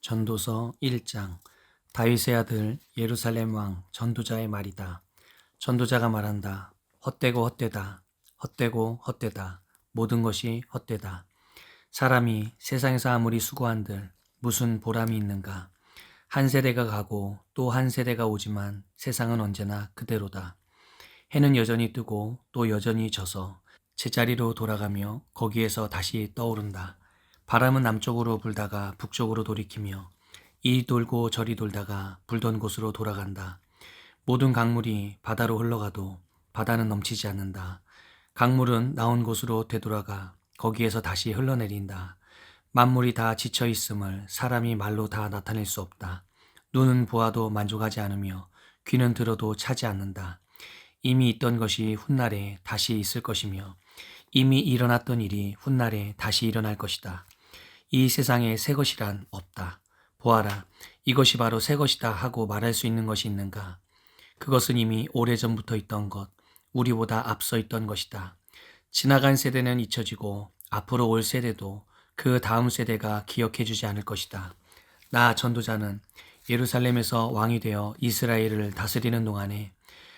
전도서 1장. 다윗의 아들 예루살렘 왕 전도자의 말이다. 전도자가 말한다. 헛되고 헛되다. 헛되고 헛되다. 모든 것이 헛되다. 사람이 세상에서 아무리 수고한들 무슨 보람이 있는가. 한 세대가 가고 또 한 세대가 오지만 세상은 언제나 그대로다. 해는 여전히 뜨고 또 여전히 져서 제자리로 돌아가며 거기에서 다시 떠오른다. 바람은 남쪽으로 불다가 북쪽으로 돌이키며 이리 돌고 저리 돌다가 불던 곳으로 돌아간다. 모든 강물이 바다로 흘러가도 바다는 넘치지 않는다. 강물은 나온 곳으로 되돌아가 거기에서 다시 흘러내린다. 만물이 다 지쳐 있음을 사람이 말로 다 나타낼 수 없다. 눈은 보아도 만족하지 않으며 귀는 들어도 차지 않는다. 이미 있던 것이 훗날에 다시 있을 것이며 이미 일어났던 일이 훗날에 다시 일어날 것이다. 이 세상에 새 것이란 없다. 보아라, 이것이 바로 새 것이다 하고 말할 수 있는 것이 있는가? 그것은 이미 오래전부터 있던 것, 우리보다 앞서 있던 것이다. 지나간 세대는 잊혀지고 앞으로 올 세대도 그 다음 세대가 기억해주지 않을 것이다. 나 전도자는 예루살렘에서 왕이 되어 이스라엘을 다스리는 동안에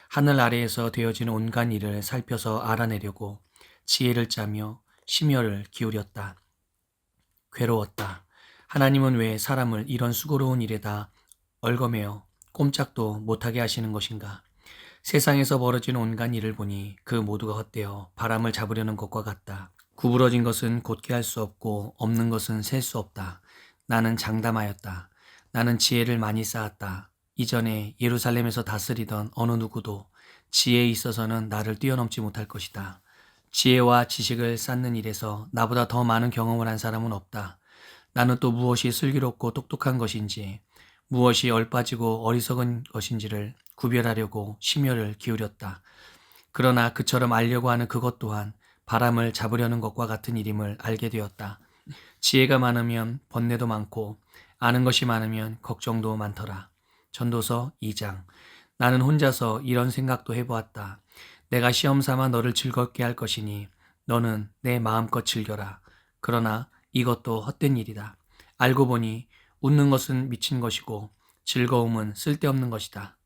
하늘 아래에서 되어지는 온갖 일을 살펴서 알아내려고 지혜를 짜며 심혈을 기울였다. 괴로웠다. 하나님은 왜 사람을 이런 수고로운 일에다 얽어매어 꼼짝도 못하게 하시는 것인가? 세상에서 벌어지는 온갖 일을 보니 그 모두가 헛되어 바람을 잡으려는 것과 같다. 구부러진 것은 곧게 할 수 없고 없는 것은 셀 수 없다. 나는 장담하였다. 나는 지혜를 많이 쌓았다. 이전에 예루살렘에서 다스리던 어느 누구도 지혜에 있어서는 나를 뛰어넘지 못할 것이다. 지혜와 지식을 쌓는 일에서 나보다 더 많은 경험을 한 사람은 없다. 나는 또 무엇이 슬기롭고 똑똑한 것인지, 무엇이 얼빠지고 어리석은 것인지를 구별하려고 심혈을 기울였다. 그러나 그처럼 알려고 하는 그것 또한 바람을 잡으려는 것과 같은 일임을 알게 되었다. 지혜가 많으면 번뇌도 많고 아는 것이 많으면 걱정도 많더라. 전도서 2장. 나는 혼자서 이런 생각도 해보았다. 내가 시험 삼아 너를 즐겁게 할 것이니 너는 내 마음껏 즐겨라. 그러나 이것도 헛된 일이다. 알고 보니 웃는 것은 미친 것이고 즐거움은 쓸데없는 것이다.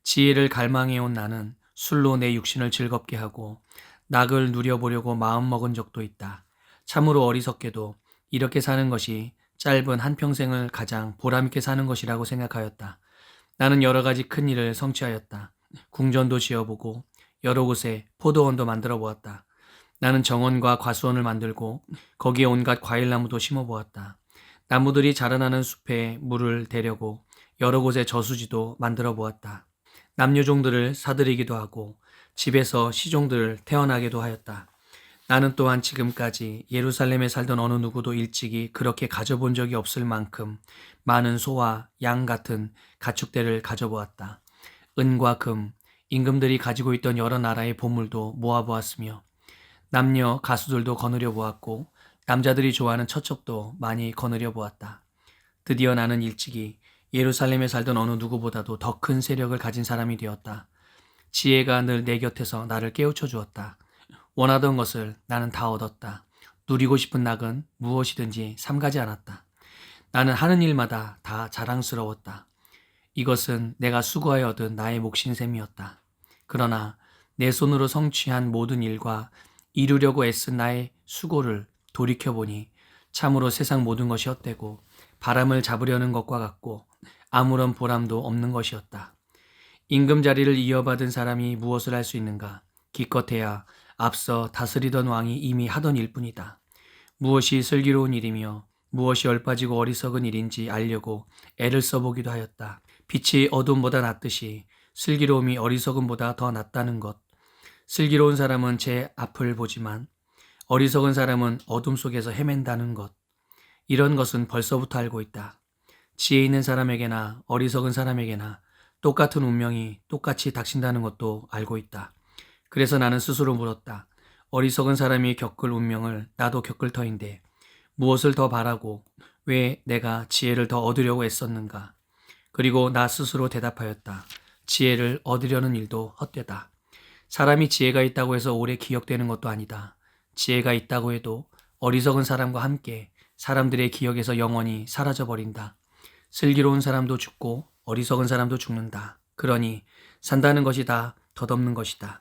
지혜를 갈망해온 나는 술로 내 육신을 즐겁게 하고 낙을 누려보려고 마음먹은 적도 있다. 참으로 어리석게도 이렇게 사는 것이 짧은 한평생을 가장 보람있게 사는 것이라고 생각하였다. 나는 여러 가지 큰 일을 성취하였다. 궁전도 지어보고 여러 곳에 포도원도 만들어 보았다. 나는 정원과 과수원을 만들고 거기에 온갖 과일나무도 심어보았다. 나무들이 자라나는 숲에 물을 대려고 여러 곳에 저수지도 만들어 보았다. 남녀종들을 사들이기도 하고 집에서 시종들을 태어나게도 하였다. 나는 또한 지금까지 예루살렘에 살던 어느 누구도 일찍이 그렇게 가져본 적이 없을 만큼 많은 소와 양 같은 가축대를 가져보았다. 은과 금, 임금들이 가지고 있던 여러 나라의 보물도 모아보았으며 남녀 가수들도 거느려 보았고 남자들이 좋아하는 처첩도 많이 거느려 보았다. 드디어 나는 일찍이 예루살렘에 살던 어느 누구보다도 더 큰 세력을 가진 사람이 되었다. 지혜가 늘 내 곁에서 나를 깨우쳐 주었다. 원하던 것을 나는 다 얻었다. 누리고 싶은 낙은 무엇이든지 삼가지 않았다. 나는 하는 일마다 다 자랑스러웠다. 이것은 내가 수고하여 얻은 나의 몫인 셈이었다. 그러나 내 손으로 성취한 모든 일과 이루려고 애쓴 나의 수고를 돌이켜보니 참으로 세상 모든 것이 헛되고 바람을 잡으려는 것과 같고 아무런 보람도 없는 것이었다. 임금 자리를 이어받은 사람이 무엇을 할 수 있는가? 기껏해야 앞서 다스리던 왕이 이미 하던 일뿐이다. 무엇이 슬기로운 일이며 무엇이 얼빠지고 어리석은 일인지 알려고 애를 써보기도 하였다. 빛이 어둠보다 낫듯이 슬기로움이 어리석음보다 더 낫다는 것. 슬기로운 사람은 제 앞을 보지만 어리석은 사람은 어둠 속에서 헤맨다는 것. 이런 것은 벌써부터 알고 있다. 지혜 있는 사람에게나 어리석은 사람에게나 똑같은 운명이 똑같이 닥친다는 것도 알고 있다. 그래서 나는 스스로 물었다. 어리석은 사람이 겪을 운명을 나도 겪을 터인데 무엇을 더 바라고 왜 내가 지혜를 더 얻으려고 애썼는가? 그리고 나 스스로 대답하였다. 지혜를 얻으려는 일도 헛되다. 사람이 지혜가 있다고 해서 오래 기억되는 것도 아니다. 지혜가 있다고 해도 어리석은 사람과 함께 사람들의 기억에서 영원히 사라져버린다. 슬기로운 사람도 죽고 어리석은 사람도 죽는다. 그러니 산다는 것이 다 덧없는 것이다.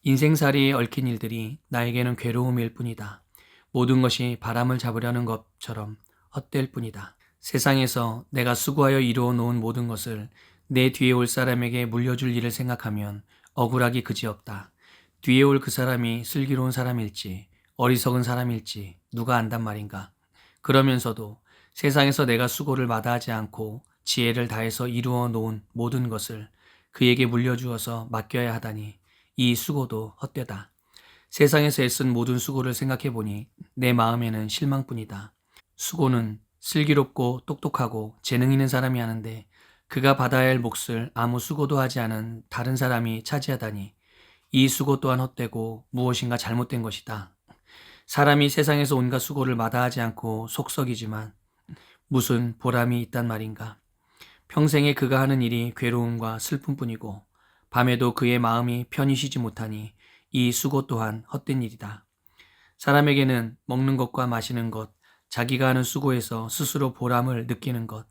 인생살이에 얽힌 일들이 나에게는 괴로움일 뿐이다. 모든 것이 바람을 잡으려는 것처럼 헛될 뿐이다. 세상에서 내가 수고하여 이루어 놓은 모든 것을 내 뒤에 올 사람에게 물려줄 일을 생각하면 억울하기 그지없다. 뒤에 올 그 사람이 슬기로운 사람일지 어리석은 사람일지 누가 안단 말인가. 그러면서도 세상에서 내가 수고를 마다하지 않고 지혜를 다해서 이루어 놓은 모든 것을 그에게 물려주어서 맡겨야 하다니 이 수고도 헛되다. 세상에서 애쓴 모든 수고를 생각해보니 내 마음에는 실망뿐이다. 수고는 슬기롭고 똑똑하고 재능 있는 사람이 하는데 그가 받아야 할 몫을 아무 수고도 하지 않은 다른 사람이 차지하다니 이 수고 또한 헛되고 무엇인가 잘못된 것이다. 사람이 세상에서 온갖 수고를 마다하지 않고 속썩이지만 무슨 보람이 있단 말인가. 평생에 그가 하는 일이 괴로움과 슬픔뿐이고 밤에도 그의 마음이 편히 쉬지 못하니 이 수고 또한 헛된 일이다. 사람에게는 먹는 것과 마시는 것, 자기가 하는 수고에서 스스로 보람을 느끼는 것,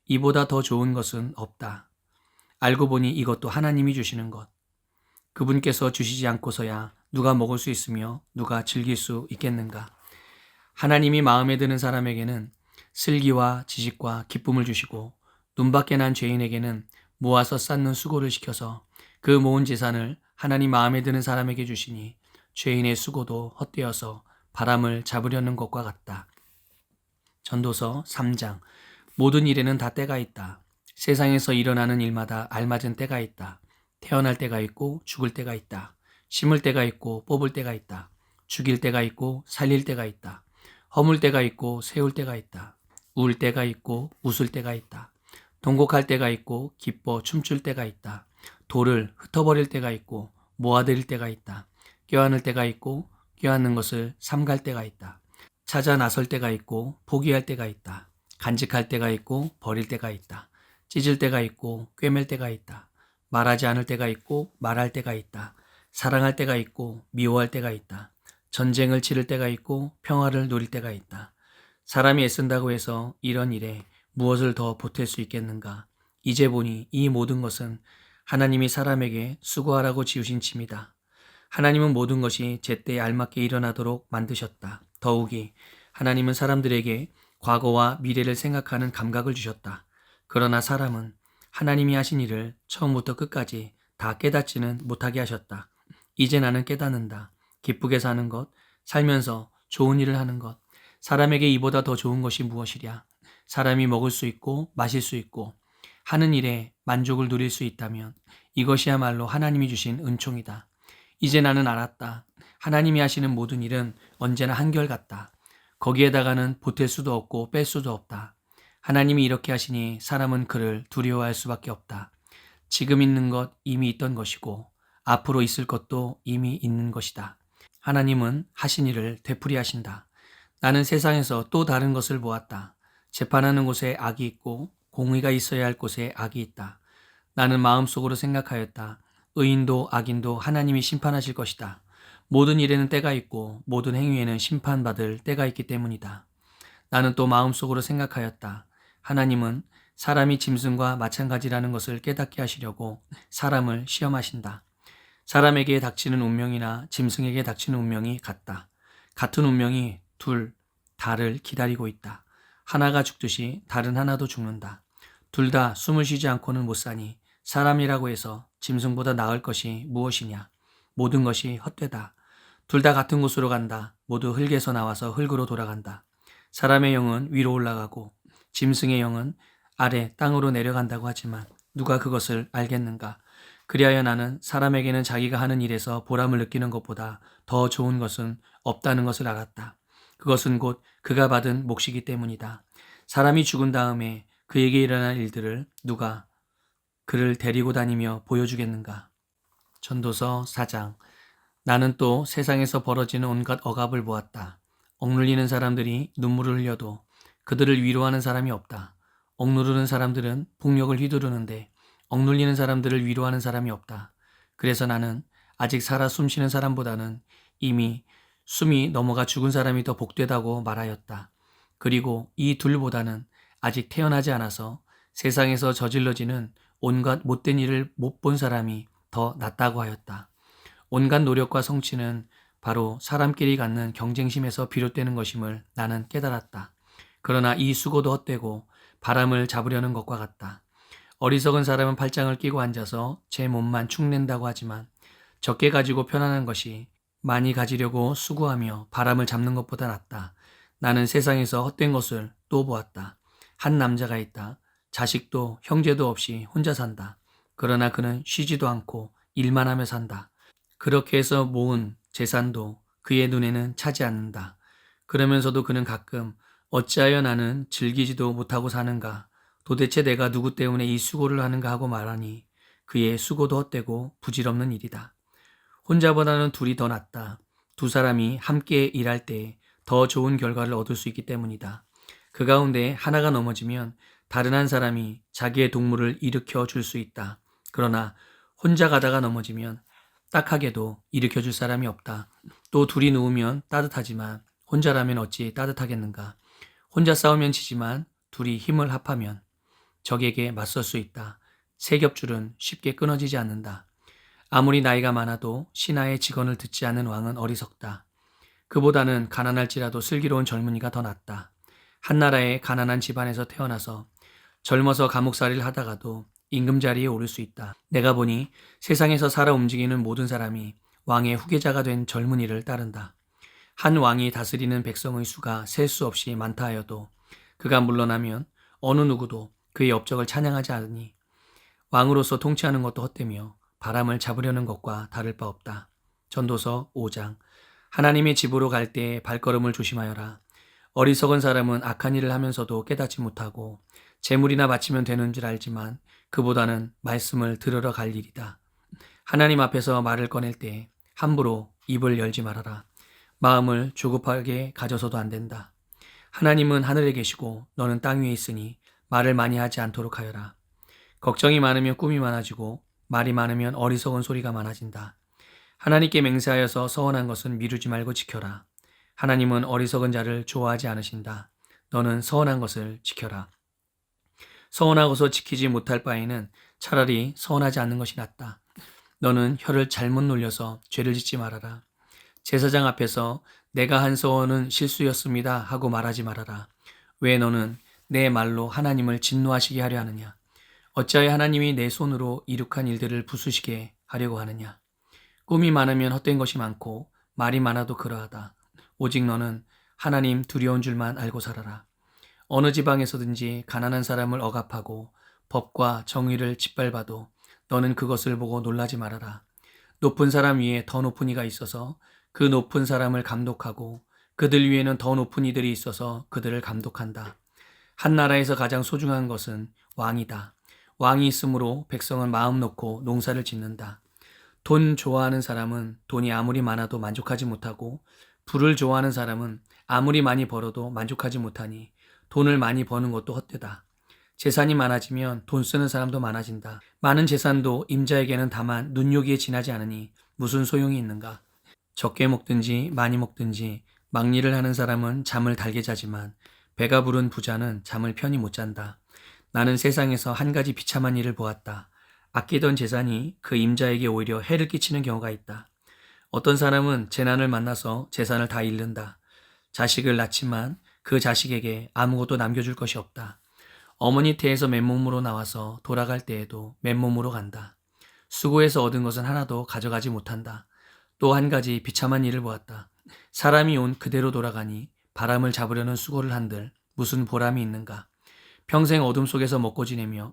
이보다 더 좋은 것은 없다. 알고 보니 이것도 하나님이 주시는 것. 그분께서 주시지 않고서야 누가 먹을 수 있으며 누가 즐길 수 있겠는가. 하나님이 마음에 드는 사람에게는 슬기와 지식과 기쁨을 주시고 눈밖에 난 죄인에게는 모아서 쌓는 수고를 시켜서 그 모은 재산을 하나님 마음에 드는 사람에게 주시니 죄인의 수고도 헛되어서 바람을 잡으려는 것과 같다. 전도서 3장. 모든 일에는 다 때가 있다. 세상에서 일어나는 일마다 알맞은 때가 있다. 태어날 때가 있고 죽을 때가 있다. 심을 때가 있고 뽑을 때가 있다. 죽일 때가 있고 살릴 때가 있다. 허물 때가 있고 세울 때가 있다. 울 때가 있고 웃을 때가 있다. 통곡할 때가 있고 기뻐 춤출 때가 있다. 돌을 흩어버릴 때가 있고 모아들일 때가 있다. 껴안을 때가 있고 껴안는 것을 삼갈 때가 있다. 찾아 나설 때가 있고 포기할 때가 있다. 간직할 때가 있고 버릴 때가 있다. 찢을 때가 있고 꿰맬 때가 있다. 말하지 않을 때가 있고 말할 때가 있다. 사랑할 때가 있고 미워할 때가 있다. 전쟁을 치를 때가 있고 평화를 누릴 때가 있다. 사람이 애쓴다고 해서 이런 일에 무엇을 더 보탤 수 있겠는가. 이제 보니 이 모든 것은 하나님이 사람에게 수고하라고 지으신 침이다. 하나님은 모든 것이 제때에 알맞게 일어나도록 만드셨다. 더욱이 하나님은 사람들에게 과거와 미래를 생각하는 감각을 주셨다. 그러나 사람은 하나님이 하신 일을 처음부터 끝까지 다 깨닫지는 못하게 하셨다. 이제 나는 깨닫는다. 기쁘게 사는 것, 살면서 좋은 일을 하는 것. 사람에게 이보다 더 좋은 것이 무엇이랴. 사람이 먹을 수 있고 마실 수 있고 하는 일에 만족을 누릴 수 있다면 이것이야말로 하나님이 주신 은총이다. 이제 나는 알았다. 하나님이 하시는 모든 일은 언제나 한결같다. 거기에다가는 보탤 수도 없고 뺄 수도 없다. 하나님이 이렇게 하시니 사람은 그를 두려워할 수밖에 없다. 지금 있는 것 이미 있던 것이고 앞으로 있을 것도 이미 있는 것이다. 하나님은 하신 일을 되풀이하신다. 나는 세상에서 또 다른 것을 보았다. 재판하는 곳에 악이 있고 공의가 있어야 할 곳에 악이 있다. 나는 마음속으로 생각하였다. 의인도 악인도 하나님이 심판하실 것이다. 모든 일에는 때가 있고 모든 행위에는 심판받을 때가 있기 때문이다. 나는 또 마음속으로 생각하였다. 하나님은 사람이 짐승과 마찬가지라는 것을 깨닫게 하시려고 사람을 시험하신다. 사람에게 닥치는 운명이나 짐승에게 닥치는 운명이 같다. 같은 운명이 둘 다를 기다리고 있다. 하나가 죽듯이 다른 하나도 죽는다. 둘 다 숨을 쉬지 않고는 못 사니 사람이라고 해서 짐승보다 나을 것이 무엇이냐. 모든 것이 헛되다. 둘 다 같은 곳으로 간다. 모두 흙에서 나와서 흙으로 돌아간다. 사람의 영은 위로 올라가고 짐승의 영은 아래 땅으로 내려간다고 하지만 누가 그것을 알겠는가. 그리하여 나는 사람에게는 자기가 하는 일에서 보람을 느끼는 것보다 더 좋은 것은 없다는 것을 알았다. 그것은 곧 그가 받은 몫이기 때문이다. 사람이 죽은 다음에 그에게 일어날 일들을 누가 그를 데리고 다니며 보여주겠는가. 전도서 4장. 나는 또 세상에서 벌어지는 온갖 억압을 보았다. 억눌리는 사람들이 눈물을 흘려도 그들을 위로하는 사람이 없다. 억누르는 사람들은 폭력을 휘두르는데 억눌리는 사람들을 위로하는 사람이 없다. 그래서 나는 아직 살아 숨쉬는 사람보다는 이미 숨이 넘어가 죽은 사람이 더 복되다고 말하였다. 그리고 이 둘보다는 아직 태어나지 않아서 세상에서 저질러지는 온갖 못된 일을 못 본 사람이 더 낫다고 하였다. 온갖 노력과 성취는 바로 사람끼리 갖는 경쟁심에서 비롯되는 것임을 나는 깨달았다. 그러나 이 수고도 헛되고 바람을 잡으려는 것과 같다. 어리석은 사람은 팔짱을 끼고 앉아서 제 몸만 축낸다고 하지만 적게 가지고 편안한 것이 많이 가지려고 수고하며 바람을 잡는 것보다 낫다. 나는 세상에서 헛된 것을 또 보았다. 한 남자가 있다. 자식도 형제도 없이 혼자 산다. 그러나 그는 쉬지도 않고 일만 하며 산다. 그렇게 해서 모은 재산도 그의 눈에는 차지 않는다. 그러면서도 그는 가끔 어찌하여 나는 즐기지도 못하고 사는가? 도대체 내가 누구 때문에 이 수고를 하는가 하고 말하니 그의 수고도 헛되고 부질없는 일이다. 혼자보다는 둘이 더 낫다. 두 사람이 함께 일할 때 더 좋은 결과를 얻을 수 있기 때문이다. 그 가운데 하나가 넘어지면 다른 한 사람이 자기의 동물을 일으켜 줄 수 있다. 그러나 혼자 가다가 넘어지면 딱하게도 일으켜 줄 사람이 없다. 또 둘이 누우면 따뜻하지만 혼자라면 어찌 따뜻하겠는가. 혼자 싸우면 지지만 둘이 힘을 합하면 적에게 맞설 수 있다. 세 겹줄은 쉽게 끊어지지 않는다. 아무리 나이가 많아도 신하의 직언을 듣지 않는 왕은 어리석다. 그보다는 가난할지라도 슬기로운 젊은이가 더 낫다. 한나라의 가난한 집안에서 태어나서 젊어서 감옥살이를 하다가도 임금자리에 오를 수 있다. 내가 보니 세상에서 살아 움직이는 모든 사람이 왕의 후계자가 된 젊은이를 따른다. 한 왕이 다스리는 백성의 수가 셀 수 없이 많다 하여도 그가 물러나면 어느 누구도 그의 업적을 찬양하지 않으니 왕으로서 통치하는 것도 헛되며 바람을 잡으려는 것과 다를 바 없다. 전도서 5장. 하나님의 집으로 갈 때 발걸음을 조심하여라. 어리석은 사람은 악한 일을 하면서도 깨닫지 못하고 재물이나 바치면 되는 줄 알지만 그보다는 말씀을 들으러 갈 일이다. 하나님 앞에서 말을 꺼낼 때 함부로 입을 열지 말아라. 마음을 조급하게 가져서도 안 된다. 하나님은 하늘에 계시고 너는 땅 위에 있으니 말을 많이 하지 않도록 하여라. 걱정이 많으면 꿈이 많아지고 말이 많으면 어리석은 소리가 많아진다. 하나님께 맹세하여서 서원한 것은 미루지 말고 지켜라. 하나님은 어리석은 자를 좋아하지 않으신다. 너는 서원한 것을 지켜라. 서원하고서 지키지 못할 바에는 차라리 서원하지 않는 것이 낫다. 너는 혀를 잘못 놀려서 죄를 짓지 말아라. 제사장 앞에서 내가 한 서원은 실수였습니다 하고 말하지 말아라. 왜 너는 내 말로 하나님을 진노하시게 하려 하느냐? 어찌하여 하나님이 내 손으로 이룩한 일들을 부수시게 하려고 하느냐? 꿈이 많으면 헛된 것이 많고 말이 많아도 그러하다. 오직 너는 하나님 두려운 줄만 알고 살아라. 어느 지방에서든지 가난한 사람을 억압하고 법과 정의를 짓밟아도 너는 그것을 보고 놀라지 말아라. 높은 사람 위에 더 높은 이가 있어서 그 높은 사람을 감독하고 그들 위에는 더 높은 이들이 있어서 그들을 감독한다. 한 나라에서 가장 소중한 것은 왕이다. 왕이 있으므로 백성은 마음 놓고 농사를 짓는다. 돈 좋아하는 사람은 돈이 아무리 많아도 만족하지 못하고 부를 좋아하는 사람은 아무리 많이 벌어도 만족하지 못하니 돈을 많이 버는 것도 헛되다. 재산이 많아지면 돈 쓰는 사람도 많아진다. 많은 재산도 임자에게는 다만 눈요기에 지나지 않으니 무슨 소용이 있는가. 적게 먹든지 많이 먹든지 막일을 하는 사람은 잠을 달게 자지만 배가 부른 부자는 잠을 편히 못 잔다. 나는 세상에서 한 가지 비참한 일을 보았다. 아끼던 재산이 그 임자에게 오히려 해를 끼치는 경우가 있다. 어떤 사람은 재난을 만나서 재산을 다 잃는다. 자식을 낳지만 그 자식에게 아무것도 남겨줄 것이 없다. 어머니 태에서 맨몸으로 나와서 돌아갈 때에도 맨몸으로 간다. 수고해서 얻은 것은 하나도 가져가지 못한다. 또 한 가지 비참한 일을 보았다. 사람이 온 그대로 돌아가니 바람을 잡으려는 수고를 한들 무슨 보람이 있는가. 평생 어둠 속에서 먹고 지내며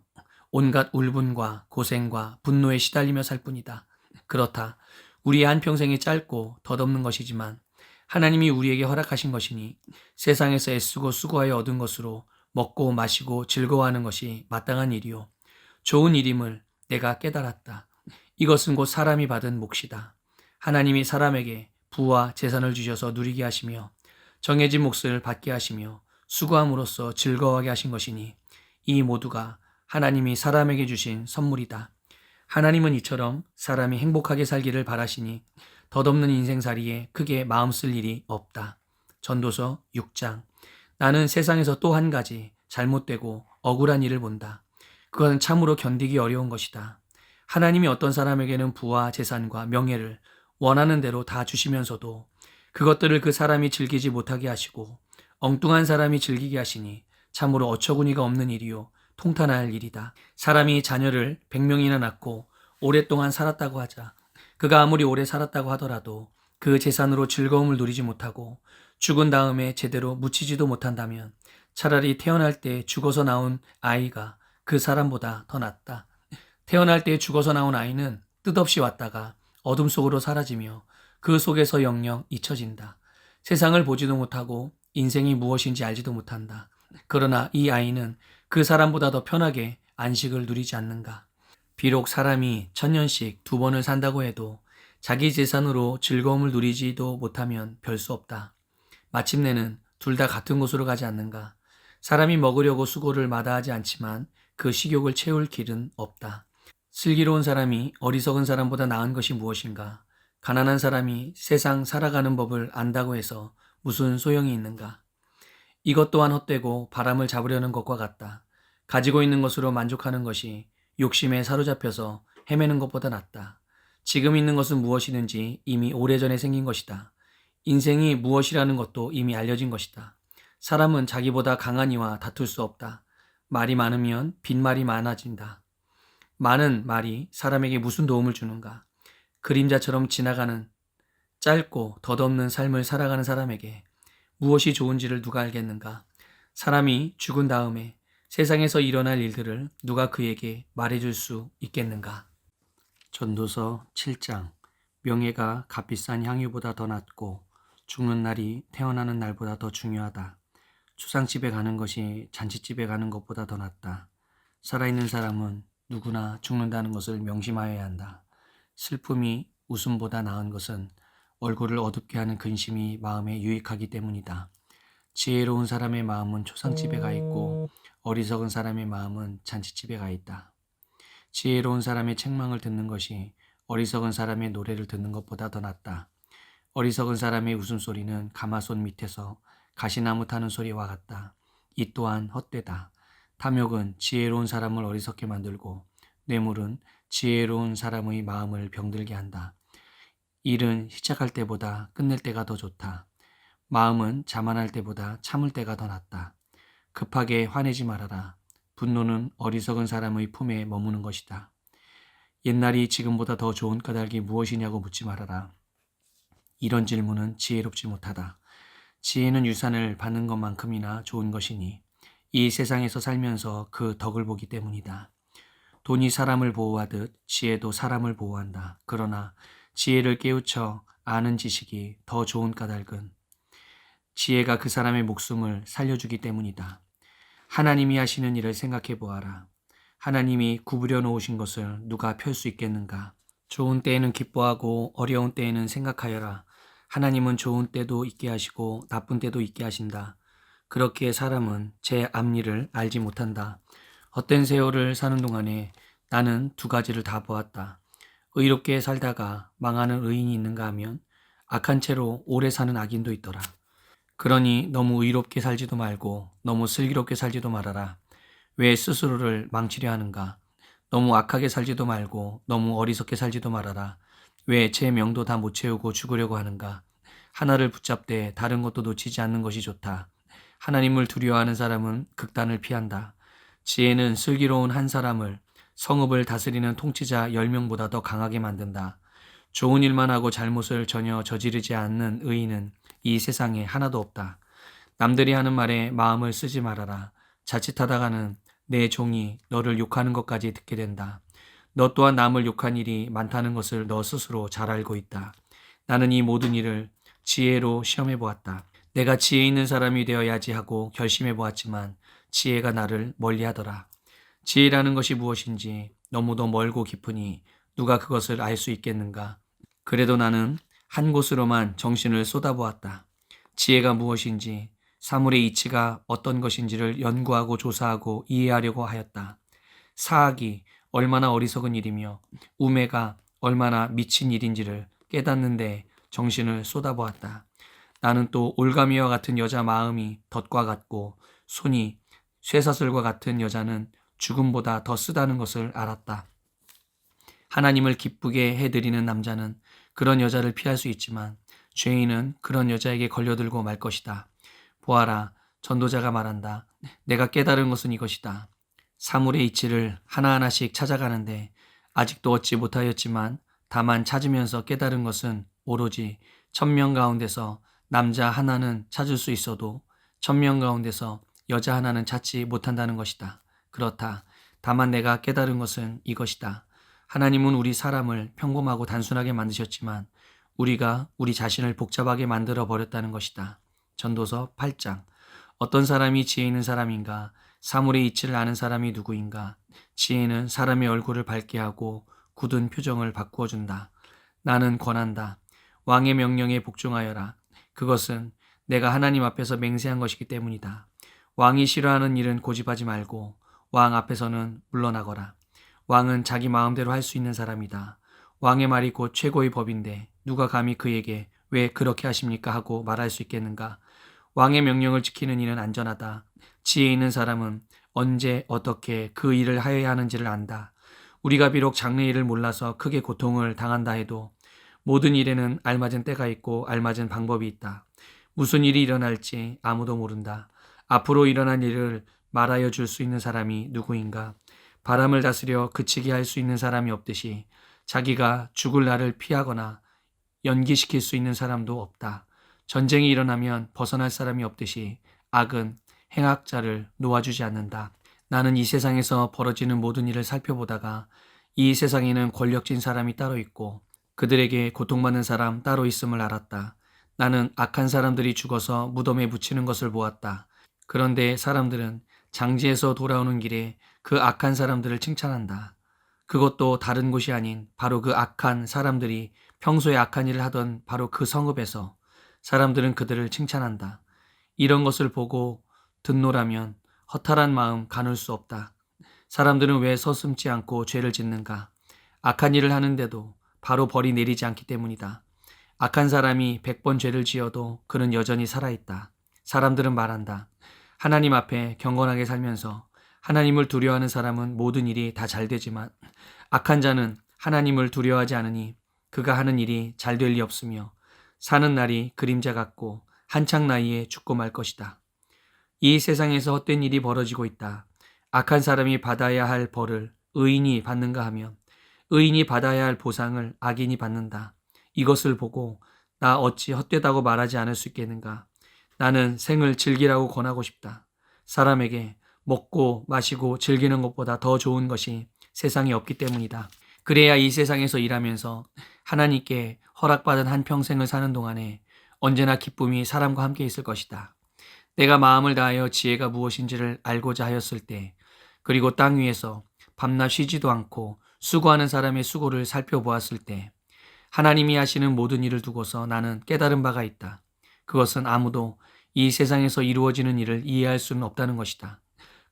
온갖 울분과 고생과 분노에 시달리며 살 뿐이다. 그렇다. 우리의 한평생이 짧고 덧없는 것이지만 하나님이 우리에게 허락하신 것이니 세상에서 애쓰고 수고하여 얻은 것으로 먹고 마시고 즐거워하는 것이 마땅한 일이요. 좋은 일임을 내가 깨달았다. 이것은 곧 사람이 받은 몫이다. 하나님이 사람에게 부와 재산을 주셔서 누리게 하시며 정해진 몫을 받게 하시며 수고함으로써 즐거워하게 하신 것이니 이 모두가 하나님이 사람에게 주신 선물이다. 하나님은 이처럼 사람이 행복하게 살기를 바라시니 덧없는 인생살이에 크게 마음 쓸 일이 없다. 전도서 6장. 나는 세상에서 또 한 가지 잘못되고 억울한 일을 본다. 그건 참으로 견디기 어려운 것이다. 하나님이 어떤 사람에게는 부와 재산과 명예를 원하는 대로 다 주시면서도 그것들을 그 사람이 즐기지 못하게 하시고 엉뚱한 사람이 즐기게 하시니 참으로 어처구니가 없는 일이요 통탄할 일이다. 사람이 자녀를 100명이나 낳고 오랫동안 살았다고 하자. 그가 아무리 오래 살았다고 하더라도 그 재산으로 즐거움을 누리지 못하고 죽은 다음에 제대로 묻히지도 못한다면 차라리 태어날 때 죽어서 나온 아이가 그 사람보다 더 낫다. 태어날 때 죽어서 나온 아이는 뜻없이 왔다가 어둠 속으로 사라지며 그 속에서 영영 잊혀진다. 세상을 보지도 못하고 인생이 무엇인지 알지도 못한다. 그러나 이 아이는 그 사람보다 더 편하게 안식을 누리지 않는가. 비록 사람이 1000년씩 2번을 산다고 해도 자기 재산으로 즐거움을 누리지도 못하면 별 수 없다. 마침내는 둘 다 같은 곳으로 가지 않는가. 사람이 먹으려고 수고를 마다하지 않지만 그 식욕을 채울 길은 없다. 슬기로운 사람이 어리석은 사람보다 나은 것이 무엇인가? 가난한 사람이 세상 살아가는 법을 안다고 해서 무슨 소용이 있는가? 이것 또한 헛되고 바람을 잡으려는 것과 같다. 가지고 있는 것으로 만족하는 것이 욕심에 사로잡혀서 헤매는 것보다 낫다. 지금 있는 것은 무엇이든지 이미 오래전에 생긴 것이다. 인생이 무엇이라는 것도 이미 알려진 것이다. 사람은 자기보다 강한 이와 다툴 수 없다. 말이 많으면 빈말이 많아진다. 많은 말이 사람에게 무슨 도움을 주는가? 그림자처럼 지나가는 짧고 덧없는 삶을 살아가는 사람에게 무엇이 좋은지를 누가 알겠는가? 사람이 죽은 다음에 세상에서 일어날 일들을 누가 그에게 말해줄 수 있겠는가? 전도서 7장. 명예가 값비싼 향유보다 더 낫고 죽는 날이 태어나는 날보다 더 중요하다. 추상집에 가는 것이 잔치집에 가는 것보다 더 낫다. 살아있는 사람은 누구나 죽는다는 것을 명심하여야 한다. 슬픔이 웃음보다 나은 것은 얼굴을 어둡게 하는 근심이 마음에 유익하기 때문이다. 지혜로운 사람의 마음은 초상집에 가 있고 어리석은 사람의 마음은 잔치집에 가 있다. 지혜로운 사람의 책망을 듣는 것이 어리석은 사람의 노래를 듣는 것보다 더 낫다. 어리석은 사람의 웃음소리는 가마솥 밑에서 가시나무 타는 소리와 같다. 이 또한 헛되다. 탐욕은 지혜로운 사람을 어리석게 만들고 뇌물은 지혜로운 사람의 마음을 병들게 한다. 일은 시작할 때보다 끝낼 때가 더 좋다. 마음은 자만할 때보다 참을 때가 더 낫다. 급하게 화내지 말아라. 분노는 어리석은 사람의 품에 머무는 것이다. 옛날이 지금보다 더 좋은 까닭이 무엇이냐고 묻지 말아라. 이런 질문은 지혜롭지 못하다. 지혜는 유산을 받는 것만큼이나 좋은 것이니 이 세상에서 살면서 그 덕을 보기 때문이다. 돈이 사람을 보호하듯 지혜도 사람을 보호한다. 그러나 지혜를 깨우쳐 아는 지식이 더 좋은 까닭은 지혜가 그 사람의 목숨을 살려주기 때문이다. 하나님이 하시는 일을 생각해 보아라. 하나님이 구부려 놓으신 것을 누가 펼 수 있겠는가? 좋은 때에는 기뻐하고 어려운 때에는 생각하여라. 하나님은 좋은 때도 있게 하시고 나쁜 때도 있게 하신다. 그렇게 사람은 제 앞일을 알지 못한다. 헛된 세월을 사는 동안에 나는 두 가지를 다 보았다. 의롭게 살다가 망하는 의인이 있는가 하면 악한 채로 오래 사는 악인도 있더라. 그러니 너무 의롭게 살지도 말고 너무 슬기롭게 살지도 말아라. 왜 스스로를 망치려 하는가? 너무 악하게 살지도 말고 너무 어리석게 살지도 말아라. 왜 제 명도 다 못 채우고 죽으려고 하는가? 하나를 붙잡되 다른 것도 놓치지 않는 것이 좋다. 하나님을 두려워하는 사람은 극단을 피한다. 지혜는 슬기로운 한 사람을 성읍을 다스리는 통치자 10명보다 더 강하게 만든다. 좋은 일만 하고 잘못을 전혀 저지르지 않는 의인은 이 세상에 하나도 없다. 남들이 하는 말에 마음을 쓰지 말아라. 자칫하다가는 내 종이 너를 욕하는 것까지 듣게 된다. 너 또한 남을 욕한 일이 많다는 것을 너 스스로 잘 알고 있다. 나는 이 모든 일을 지혜로 시험해 보았다. 내가 지혜 있는 사람이 되어야지 하고 결심해 보았지만 지혜가 나를 멀리하더라. 지혜라는 것이 무엇인지 너무도 멀고 깊으니 누가 그것을 알 수 있겠는가? 그래도 나는 한 곳으로만 정신을 쏟아보았다. 지혜가 무엇인지, 사물의 이치가 어떤 것인지를 연구하고 조사하고 이해하려고 하였다. 사악이 얼마나 어리석은 일이며 우매가 얼마나 미친 일인지를 깨닫는 데 정신을 쏟아보았다. 나는 또 올가미와 같은 여자 마음이 덫과 같고 손이 쇠사슬과 같은 여자는 죽음보다 더 쓰다는 것을 알았다. 하나님을 기쁘게 해드리는 남자는 그런 여자를 피할 수 있지만 죄인은 그런 여자에게 걸려들고 말 것이다. 보아라, 전도자가 말한다. 내가 깨달은 것은 이것이다. 사물의 이치를 하나하나씩 찾아가는데 아직도 얻지 못하였지만 다만 찾으면서 깨달은 것은 오로지 1000명 가운데서 남자 하나는 찾을 수 있어도 1000명 가운데서 여자 하나는 찾지 못한다는 것이다. 그렇다. 다만 내가 깨달은 것은 이것이다. 하나님은 우리 사람을 평범하고 단순하게 만드셨지만 우리가 우리 자신을 복잡하게 만들어 버렸다는 것이다. 전도서 8장. 어떤 사람이 지혜 있는 사람인가? 사물의 이치를 아는 사람이 누구인가? 지혜는 사람의 얼굴을 밝게 하고 굳은 표정을 바꾸어 준다. 나는 권한다. 왕의 명령에 복종하여라. 그것은 내가 하나님 앞에서 맹세한 것이기 때문이다. 왕이 싫어하는 일은 고집하지 말고 왕 앞에서는 물러나거라. 왕은 자기 마음대로 할 수 있는 사람이다. 왕의 말이 곧 최고의 법인데 누가 감히 그에게 왜 그렇게 하십니까 하고 말할 수 있겠는가? 왕의 명령을 지키는 일은 안전하다. 지혜 있는 사람은 언제 어떻게 그 일을 하여야 하는지를 안다. 우리가 비록 장래일을 몰라서 크게 고통을 당한다 해도 모든 일에는 알맞은 때가 있고 알맞은 방법이 있다. 무슨 일이 일어날지 아무도 모른다. 앞으로 일어날 일을 말하여 줄 수 있는 사람이 누구인가? 바람을 다스려 그치게 할 수 있는 사람이 없듯이 자기가 죽을 날을 피하거나 연기시킬 수 있는 사람도 없다. 전쟁이 일어나면 벗어날 사람이 없듯이 악은 행악자를 놓아주지 않는다. 나는 이 세상에서 벌어지는 모든 일을 살펴보다가 이 세상에는 권력진 사람이 따로 있고 그들에게 고통받는 사람 따로 있음을 알았다. 나는 악한 사람들이 죽어서 무덤에 묻히는 것을 보았다. 그런데 사람들은 장지에서 돌아오는 길에 그 악한 사람들을 칭찬한다. 그것도 다른 곳이 아닌 바로 그 악한 사람들이 평소에 악한 일을 하던 바로 그 성읍에서 사람들은 그들을 칭찬한다. 이런 것을 보고 듣노라면 허탈한 마음 가눌 수 없다. 사람들은 왜 서슴지 않고 죄를 짓는가? 악한 일을 하는데도 바로 벌이 내리지 않기 때문이다. 악한 사람이 100번 죄를 지어도 그는 여전히 살아있다. 사람들은 말한다. 하나님 앞에 경건하게 살면서 하나님을 두려워하는 사람은 모든 일이 다 잘 되지만 악한 자는 하나님을 두려워하지 않으니 그가 하는 일이 잘 될 리 없으며 사는 날이 그림자 같고 한창 나이에 죽고 말 것이다. 이 세상에서 헛된 일이 벌어지고 있다. 악한 사람이 받아야 할 벌을 의인이 받는가 하면 의인이 받아야 할 보상을 악인이 받는다. 이것을 보고 나 어찌 헛되다고 말하지 않을 수 있겠는가? 나는 생을 즐기라고 권하고 싶다. 사람에게 먹고 마시고 즐기는 것보다 더 좋은 것이 세상에 없기 때문이다. 그래야 이 세상에서 일하면서 하나님께 허락받은 한평생을 사는 동안에 언제나 기쁨이 사람과 함께 있을 것이다. 내가 마음을 다하여 지혜가 무엇인지를 알고자 하였을 때, 그리고 땅 위에서 밤낮 쉬지도 않고 수고하는 사람의 수고를 살펴보았을 때, 하나님이 하시는 모든 일을 두고서 나는 깨달은 바가 있다. 그것은 아무도 이 세상에서 이루어지는 일을 이해할 수는 없다는 것이다.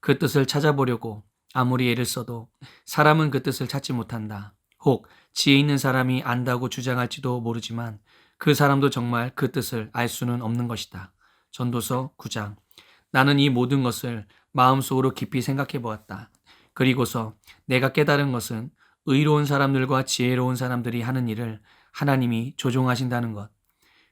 그 뜻을 찾아보려고 아무리 애를 써도 사람은 그 뜻을 찾지 못한다. 혹 지혜 있는 사람이 안다고 주장할지도 모르지만 그 사람도 정말 그 뜻을 알 수는 없는 것이다. 전도서 9장. 나는 이 모든 것을 마음속으로 깊이 생각해 보았다. 그리고서 내가 깨달은 것은 의로운 사람들과 지혜로운 사람들이 하는 일을 하나님이 조종하신다는 것.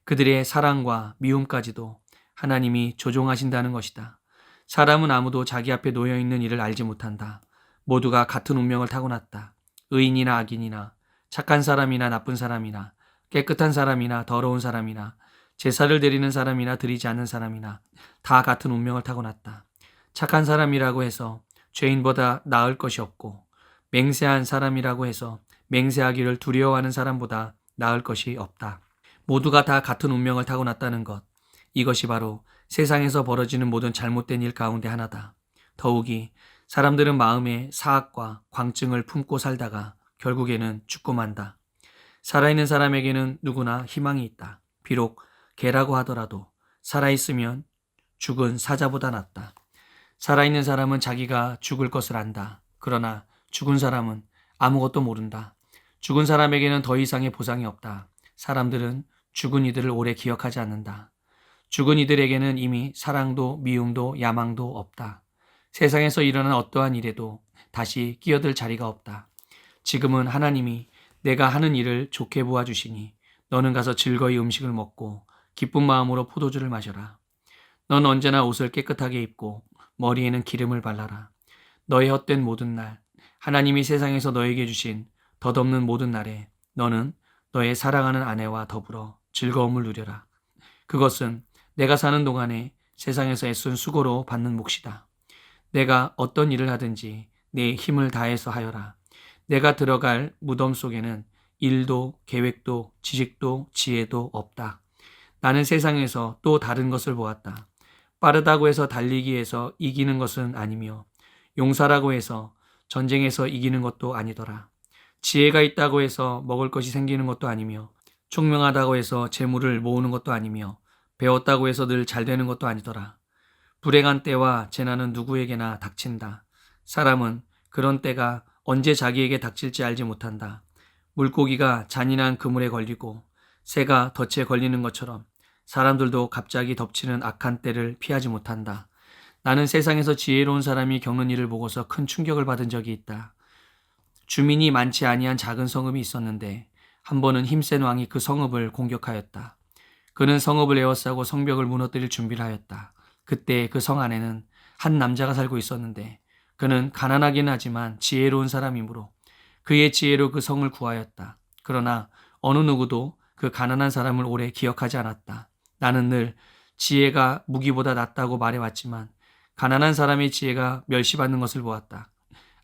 그들의 사랑과 미움까지도 하나님이 조종하신다는 것이다. 사람은 아무도 자기 앞에 놓여있는 일을 알지 못한다. 모두가 같은 운명을 타고났다. 의인이나 악인이나 착한 사람이나 나쁜 사람이나 깨끗한 사람이나 더러운 사람이나 제사를 드리는 사람이나 드리지 않는 사람이나 다 같은 운명을 타고났다. 착한 사람이라고 해서 죄인보다 나을 것이 없고 맹세한 사람이라고 해서 맹세하기를 두려워하는 사람보다 나을 것이 없다. 모두가 다 같은 운명을 타고났다는 것. 이것이 바로 세상에서 벌어지는 모든 잘못된 일 가운데 하나다. 더욱이 사람들은 마음에 사악과 광증을 품고 살다가 결국에는 죽고 만다. 살아있는 사람에게는 누구나 희망이 있다. 비록 개라고 하더라도 살아있으면 죽은 사자보다 낫다. 살아있는 사람은 자기가 죽을 것을 안다. 그러나 죽은 사람은 아무것도 모른다. 죽은 사람에게는 더 이상의 보상이 없다. 사람들은 죽은 이들을 오래 기억하지 않는다. 죽은 이들에게는 이미 사랑도 미움도 야망도 없다. 세상에서 일어난 어떠한 일에도 다시 끼어들 자리가 없다. 지금은 하나님이 내가 하는 일을 좋게 보아주시니 너는 가서 즐거이 음식을 먹고 기쁜 마음으로 포도주를 마셔라. 넌 언제나 옷을 깨끗하게 입고 머리에는 기름을 발라라. 너의 헛된 모든 날, 하나님이 세상에서 너에게 주신 덧없는 모든 날에 너는 너의 사랑하는 아내와 더불어 즐거움을 누려라. 그것은 내가 사는 동안에 세상에서 애쓴 수고로 받는 몫이다. 내가 어떤 일을 하든지 내 힘을 다해서 하여라. 내가 들어갈 무덤 속에는 일도 계획도 지식도 지혜도 없다. 나는 세상에서 또 다른 것을 보았다. 빠르다고 해서 달리기에서 이기는 것은 아니며 용사라고 해서 전쟁에서 이기는 것도 아니더라. 지혜가 있다고 해서 먹을 것이 생기는 것도 아니며 총명하다고 해서 재물을 모으는 것도 아니며 배웠다고 해서 늘 잘 되는 것도 아니더라. 불행한 때와 재난은 누구에게나 닥친다. 사람은 그런 때가 언제 자기에게 닥칠지 알지 못한다. 물고기가 잔인한 그물에 걸리고 새가 덫에 걸리는 것처럼 사람들도 갑자기 덮치는 악한 때를 피하지 못한다. 나는 세상에서 지혜로운 사람이 겪는 일을 보고서 큰 충격을 받은 적이 있다. 주민이 많지 아니한 작은 성읍이 있었는데 한 번은 힘센 왕이 그 성읍을 공격하였다. 그는 성읍을 에워싸고 성벽을 무너뜨릴 준비를 하였다. 그때 그 성 안에는 한 남자가 살고 있었는데 그는 가난하긴 하지만 지혜로운 사람이므로 그의 지혜로 그 성을 구하였다. 그러나 어느 누구도 그 가난한 사람을 오래 기억하지 않았다. 나는 늘 지혜가 무기보다 낫다고 말해왔지만 가난한 사람의 지혜가 멸시받는 것을 보았다.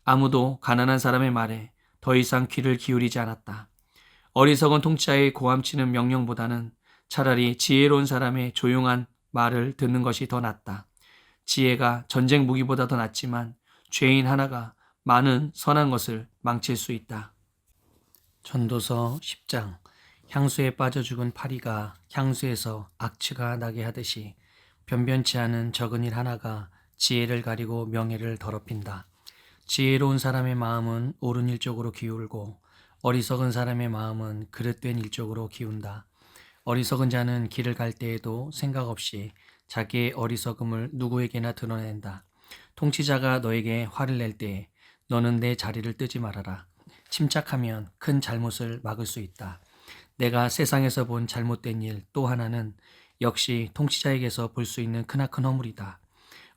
아무도 가난한 사람의 말에 더 이상 귀를 기울이지 않았다. 어리석은 통치자의 고함치는 명령보다는 차라리 지혜로운 사람의 조용한 말을 듣는 것이 더 낫다. 지혜가 전쟁 무기보다 더 낫지만 죄인 하나가 많은 선한 것을 망칠 수 있다. 전도서 10장. 향수에 빠져 죽은 파리가 향수에서 악취가 나게 하듯이 변변치 않은 적은 일 하나가 지혜를 가리고 명예를 더럽힌다. 지혜로운 사람의 마음은 옳은 일 쪽으로 기울고 어리석은 사람의 마음은 그릇된 일 쪽으로 기운다. 어리석은 자는 길을 갈 때에도 생각 없이 자기의 어리석음을 누구에게나 드러낸다. 통치자가 너에게 화를 낼 때에 너는 내 자리를 뜨지 말아라. 침착하면 큰 잘못을 막을 수 있다. 내가 세상에서 본 잘못된 일 또 하나는 역시 통치자에게서 볼 수 있는 크나큰 허물이다.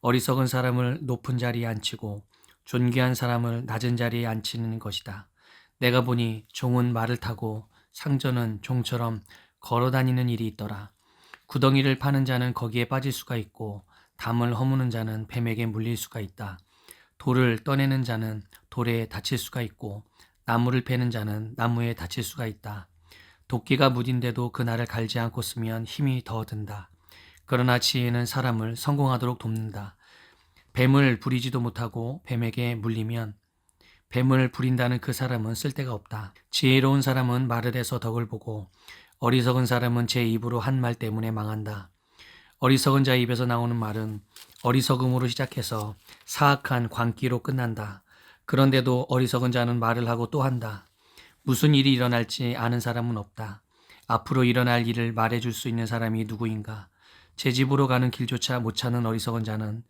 어리석은 사람을 높은 자리에 앉히고 존귀한 사람을 낮은 자리에 앉히는 것이다. 내가 보니 종은 말을 타고 상전은 종처럼 걸어 다니는 일이 있더라. 구덩이를 파는 자는 거기에 빠질 수가 있고 담을 허무는 자는 뱀에게 물릴 수가 있다. 돌을 떠내는 자는 돌에 다칠 수가 있고 나무를 패는 자는 나무에 다칠 수가 있다. 도끼가 무딘데도 그날을 갈지 않고 쓰면 힘이 더 든다. 그러나 지혜는 사람을 성공하도록 돕는다. 뱀을 부리지도 못하고 뱀에게 물리면 뱀을 부린다는 그 사람은 쓸데가 없다. 지혜로운 사람은 말을 해서 덕을 보고 어리석은 사람은 제 입으로 한 말 때문에 망한다. 어리석은 자의 입에서 나오는 말은 어리석음으로 시작해서 사악한 광기로 끝난다. 그런데도 어리석은 자는 말을 하고 또 한다. 무슨 일이 일어날지 아는 사람은 없다. 앞으로 일어날 일을 말해줄 수 있는 사람이 누구인가. 제 집으로 가는 길조차 못 찾는 어리석은 자는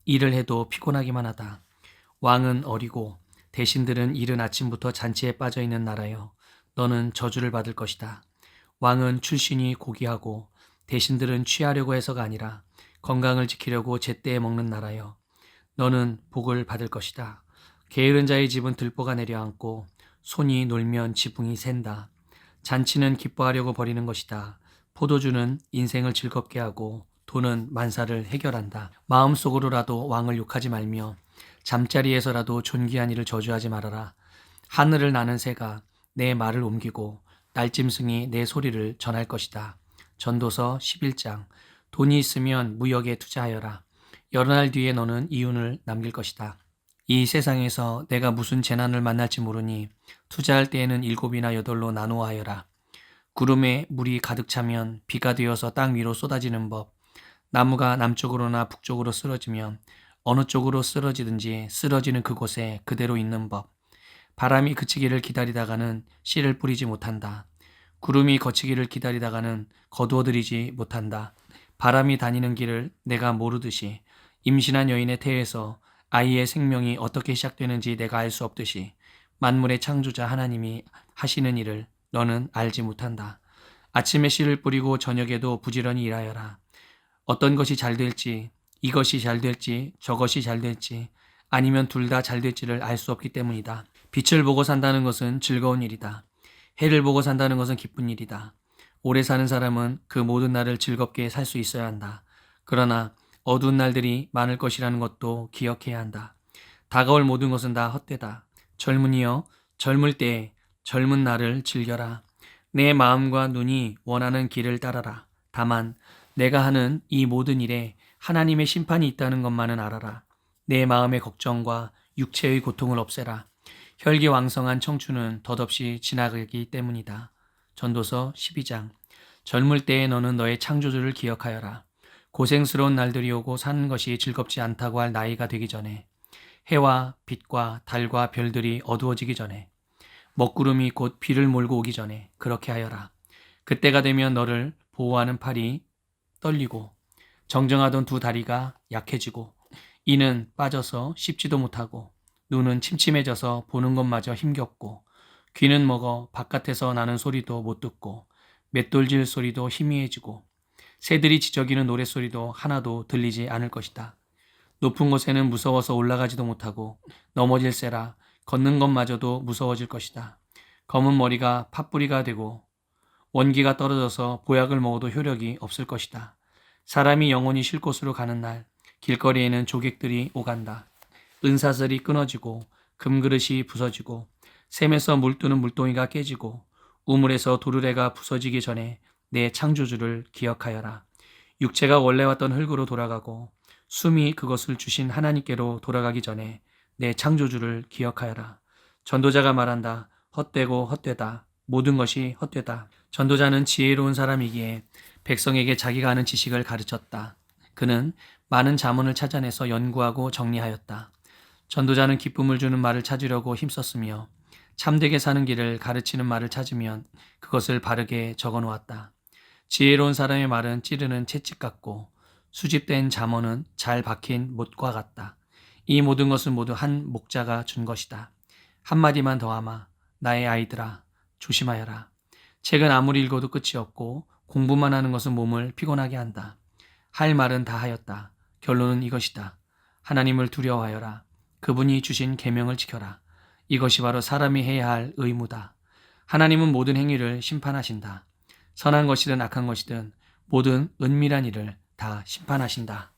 일을 해도 피곤하기만 하다. 왕은 어리고 대신들은 이른 아침부터 잔치에 빠져있는 나라여 너는 저주를 받을 것이다. 왕은 출신이 고귀하고 대신들은 취하려고 해서가 아니라 건강을 지키려고 제때에 먹는 나라여 너는 복을 받을 것이다. 게으른 자의 집은 들보가 내려앉고 손이 놀면 지붕이 샌다. 잔치는 기뻐하려고 벌이는 것이다. 포도주는 인생을 즐겁게 하고 돈은 만사를 해결한다. 마음속으로라도 왕을 욕하지 말며 잠자리에서라도 존귀한 이를 저주하지 말아라. 하늘을 나는 새가 내 말을 옮기고 날짐승이 내 소리를 전할 것이다. 전도서 11장. 돈이 있으면 무역에 투자하여라. 여러 날 뒤에 너는 이윤을 남길 것이다. 이 세상에서 내가 무슨 재난을 만날지 모르니 투자할 때에는 7이나 8로 나누어 하여라. 구름에 물이 가득 차면 비가 되어서 땅 위로 쏟아지는 법. 나무가 남쪽으로나 북쪽으로 쓰러지면 어느 쪽으로 쓰러지든지 쓰러지는 그곳에 그대로 있는 법. 바람이 그치기를 기다리다가는 씨를 뿌리지 못한다. 구름이 거치기를 기다리다가는 거두어들이지 못한다. 바람이 다니는 길을 내가 모르듯이 임신한 여인의 태에서 아이의 생명이 어떻게 시작되는지 내가 알 수 없듯이 만물의 창조자 하나님이 하시는 일을 너는 알지 못한다. 아침에 씨를 뿌리고 저녁에도 부지런히 일하여라. 어떤 것이 잘 될지, 이것이 잘 될지, 저것이 잘 될지, 아니면 둘 다 잘 될지를 알 수 없기 때문이다. 빛을 보고 산다는 것은 즐거운 일이다. 해를 보고 산다는 것은 기쁜 일이다. 오래 사는 사람은 그 모든 날을 즐겁게 살 수 있어야 한다. 그러나 어두운 날들이 많을 것이라는 것도 기억해야 한다. 다가올 모든 것은 다 헛되다. 젊은이여, 젊을 때에 젊은 날을 즐겨라. 내 마음과 눈이 원하는 길을 따라라. 다만 내가 하는 이 모든 일에 하나님의 심판이 있다는 것만은 알아라. 내 마음의 걱정과 육체의 고통을 없애라. 혈기왕성한 청춘은 덧없이 지나가기 때문이다. 전도서 12장. 젊을 때에 너는 너의 창조주를 기억하여라. 고생스러운 날들이 오고 사는 것이 즐겁지 않다고 할 나이가 되기 전에, 해와 빛과 달과 별들이 어두워지기 전에, 먹구름이 곧 비를 몰고 오기 전에 그렇게 하여라. 그때가 되면 너를 보호하는 팔이 떨리고 정정하던 두 다리가 약해지고 이는 빠져서 씹지도 못하고 눈은 침침해져서 보는 것마저 힘겹고 귀는 먹어 바깥에서 나는 소리도 못 듣고 맷돌질 소리도 희미해지고 새들이 지저귀는 노랫소리도 하나도 들리지 않을 것이다. 높은 곳에는 무서워서 올라가지도 못하고 넘어질세라 걷는 것마저도 무서워질 것이다. 검은 머리가 팥뿌리가 되고 원기가 떨어져서 보약을 먹어도 효력이 없을 것이다. 사람이 영원히 쉴 곳으로 가는 날 길거리에는 조객들이 오간다. 은사슬이 끊어지고 금그릇이 부서지고 샘에서 물뜨는 물동이가 깨지고 우물에서 도르래가 부서지기 전에 내 창조주를 기억하여라. 육체가 원래 왔던 흙으로 돌아가고 숨이 그것을 주신 하나님께로 돌아가기 전에 내 창조주를 기억하여라. 전도자가 말한다. 헛되고 헛되다. 모든 것이 헛되다. 전도자는 지혜로운 사람이기에 백성에게 자기가 아는 지식을 가르쳤다. 그는 많은 자문을 찾아내서 연구하고 정리하였다. 전도자는 기쁨을 주는 말을 찾으려고 힘썼으며 참되게 사는 길을 가르치는 말을 찾으면 그것을 바르게 적어 놓았다. 지혜로운 사람의 말은 찌르는 채찍 같고 수집된 잠언은 잘 박힌 못과 같다. 이 모든 것은 모두 한 목자가 준 것이다. 한마디만 더하마. 나의 아이들아, 조심하여라. 책은 아무리 읽어도 끝이 없고 공부만 하는 것은 몸을 피곤하게 한다. 할 말은 다 하였다. 결론은 이것이다. 하나님을 두려워하여라. 그분이 주신 계명을 지켜라. 이것이 바로 사람이 해야 할 의무다. 하나님은 모든 행위를 심판하신다. 선한 것이든 악한 것이든 모든 은밀한 일을 다 심판하신다.